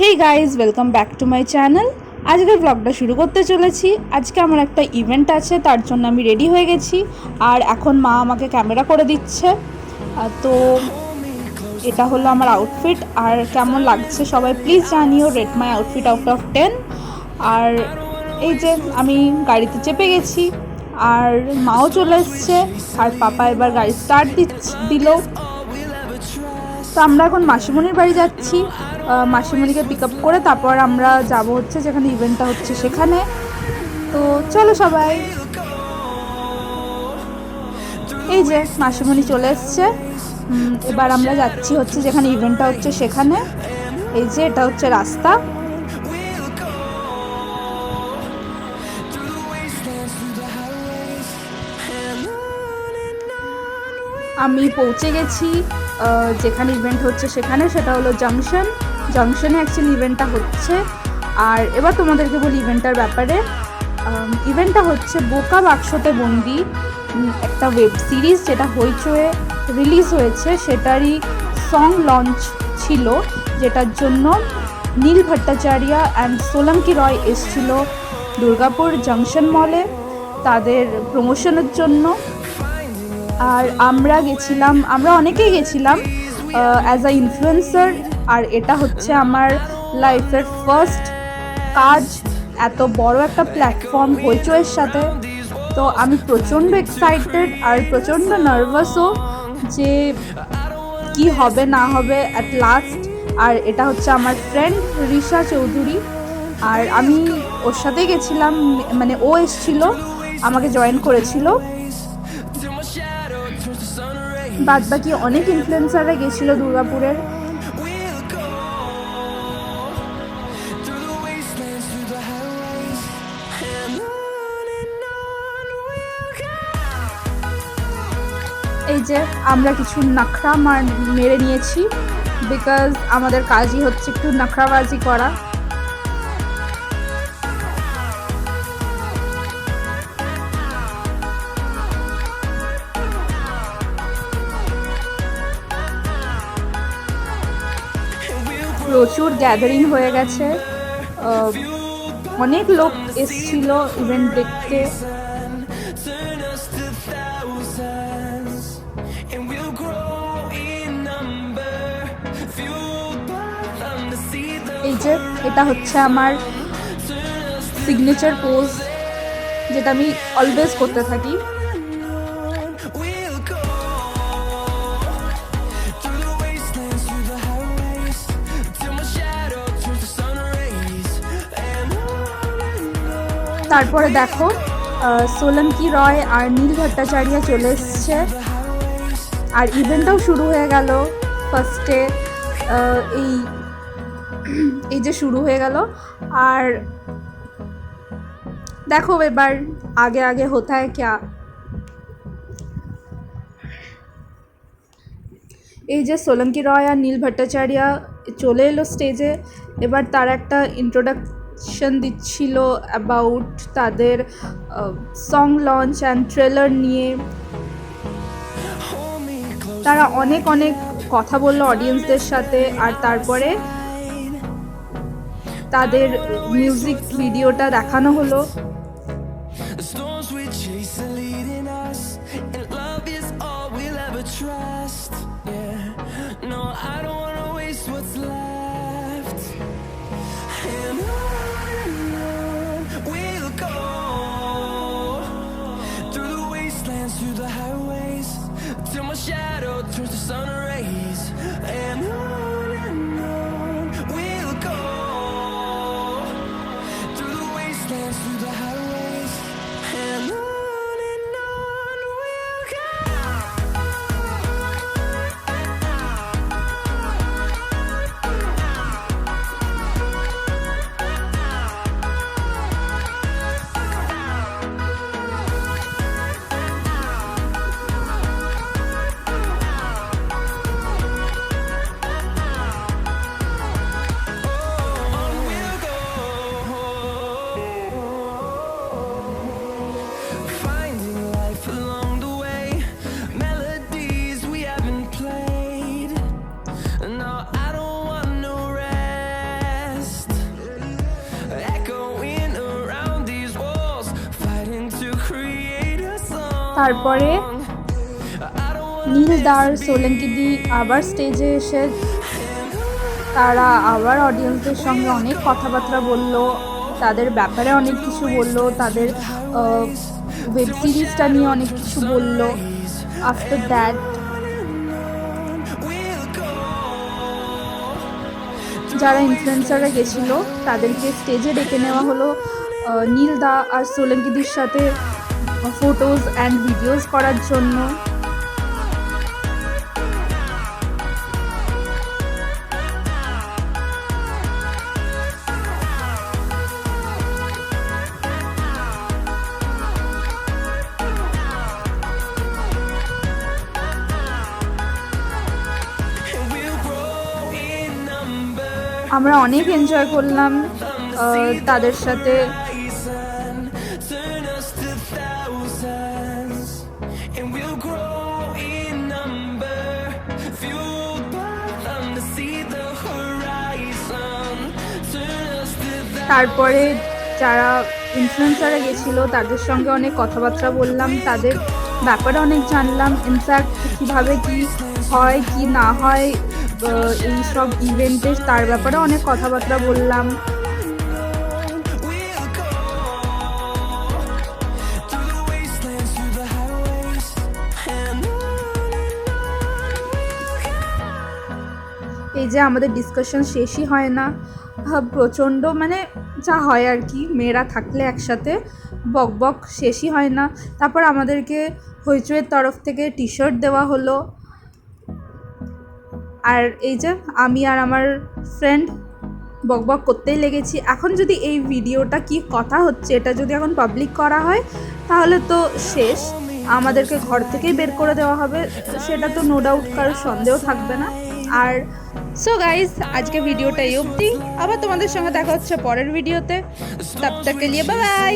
Hey guys, welcome back to my channel. আজকের ব্লগটা শুরু করতে চলেছি। আজকে আমার একটা ইভেন্ট আছে, তার জন্য আমি রেডি হয়ে গেছি। আর এখন মা আমাকে ক্যামেরা করে দিচ্ছে। তো এটা হলো আমার আউটফিট। আর কেমন লাগছে সবাই প্লিজ জানিও, rate my outfit out of 10। আর এই যে আমি গাড়িতে চেপে গেছি, আর মাও চলে এসছে, আর পাপা এবার গাড়ি স্টার্ট দিল। তো আমরা এখন মাসিমণির বাড়ি যাচ্ছি। মাসিমণিকে পিক আপ করে তারপর আমরা যাব হচ্ছে যেখানে ইভেন্টটা হচ্ছে সেখানে। তো চলো সবাই। এই যে মাসিমণি চলে এসছে। এবার আমরা যাচ্ছি হচ্ছে যেখানে ইভেন্টটা হচ্ছে সেখানে। এই যে এটা হচ্ছে রাস্তা। আমি পৌঁছে গেছি যেখানে ইভেন্ট হচ্ছে সেখানে, সেটা হলো জাংশনে অ্যাকচুয়ালি ইভেন্টটা হচ্ছে। আর এবার তোমাদেরকে বলি ইভেন্টটার ব্যাপারে। ইভেন্টটা হচ্ছে বোকা বাক্সতে বন্দি, একটা ওয়েব সিরিজ যেটা হইচয়ে রিলিজ হয়েছে, সেটারই সং লঞ্চ ছিল, যেটার জন্য নীল ভট্টাচার্য অ্যান্ড সোলঙ্কি রয় এসেছিল দুর্গাপুর জাংশন মলে তাদের প্রমোশনের জন্য। আর আমরা অনেকেই গেছিলাম অ্যাজ আ ইনফ্লুয়েন্সার। আর এটা হচ্ছে আমার লাইফের ফার্স্ট কাজ এত বড় একটা প্ল্যাটফর্ম হইচয়ের সাথে। তো আমি প্রচণ্ড এক্সাইটেড আর প্রচণ্ড নার্ভাসও যে কি হবে না হবে অ্যাট লাস্ট। আর এটা হচ্ছে আমার ফ্রেন্ড রিশা চৌধুরী, আর আমি ওর সাথেই গেছিলাম, মানে ও এসেছিল, আমাকে জয়েন করেছিল। বাদ বাকি অনেক ইনফ্লুয়েন্সাররা গেছিলো দুর্গাপুরের। এই যে আমরা কিছু নাখরা মেরে নিয়েছি, বিকজ আমাদের কাজই হচ্ছে একটু নাখরাবাজি করা। প্রচুর গ্যাদারিং হয়ে গেছে, অনেক লোক এসেছিল ইভেন্ট দেখতে। এই যে এটা হচ্ছে আমার সিগনেচার পোজ, যেটা আমি অলওয়েজ করতে থাকি। তারপরে দেখো সোলঙ্কি রয় আর নীল ভট্টাচার্য চলে এসছে, আর ইভেন্টটাও শুরু হয়ে গেল। ফার্স্টে এই যে শুরু হয়ে গেল। আর দেখো এবার আগে আগে হোতা হ্যায় ক্যা। এই যে সোলঙ্কি রয় আর নীল ভট্টাচার্য চলে এলো স্টেজে। এবার তার একটা ইন্ট্রোডাকশন দিচ্ছিল অ্যাবাউট তাদের সং লঞ্চ অ্যান্ড ট্রেলার নিয়ে। তারা অনেক অনেক কথা বললো অডিয়েন্সদের সাথে। আর তারপরে তাদের মিউজিক ভিডিওটা দেখানো হলো। Till my shadow turns to sun rays, and on we'll go, through the wastelands, through the highways, and on তারপরে নীল দার সোলঙ্কি দি আবার স্টেজে এসে তারা আবার অডিয়েন্সদের সঙ্গে অনেক কথাবার্তা বললো, তাদের ব্যাপারে অনেক কিছু বললো, তাদের ওয়েব সিরিজটা নিয়ে অনেক কিছু বললো। আফটার দ্যাট যারা ইনফ্লুয়েন্সাররা গেছিলো তাদেরকে স্টেজে ডেকে নেওয়া হলো নীল দা আর সোলঙ্কিদির সাথে ফটোজ অ্যান্ড ভিডিওস করার জন্য। আমরা অনেক এনজয় করলাম তাদের সাথে। তারপরে যারা ইনফ্লুয়েন্সাররা গেছিলো তাদের সঙ্গে অনেক কথাবার্তা বললাম, তাদের ব্যাপারে অনেক জানলাম, ইনফ্যাক্ট কীভাবে কী হয় কি না হয় এই সব ইভেন্টে তার ব্যাপারে অনেক কথাবার্তা বললাম। এই যে আমাদের ডিসকাশন শেষই হয় না, প্রচণ্ড মানে যা হয় আর কি, মেয়েরা থাকলে একসাথে বক বক শেষই হয় না। তারপর আমাদেরকে হইচইয়ের তরফ থেকে টি শার্ট দেওয়া হলো। আর এই যে আমি আর আমার ফ্রেন্ড বক বক করতেই লেগেছি। এখন যদি এই ভিডিওটা কি কথা হচ্ছে এটা যদি এখন পাবলিক করা হয় তাহলে তো শেষ, আমাদেরকে ঘর থেকেই বের করে দেওয়া হবে, সেটা তো নো ডাউট কারোর সন্দেহ থাকবে না। আর সো গাইজ আজকে ভিডিওটা এই অবধি, আবার তোমাদের সঙ্গে দেখা হচ্ছে পরের ভিডিওতে। তব তক কে লিয়ে বাই বাই।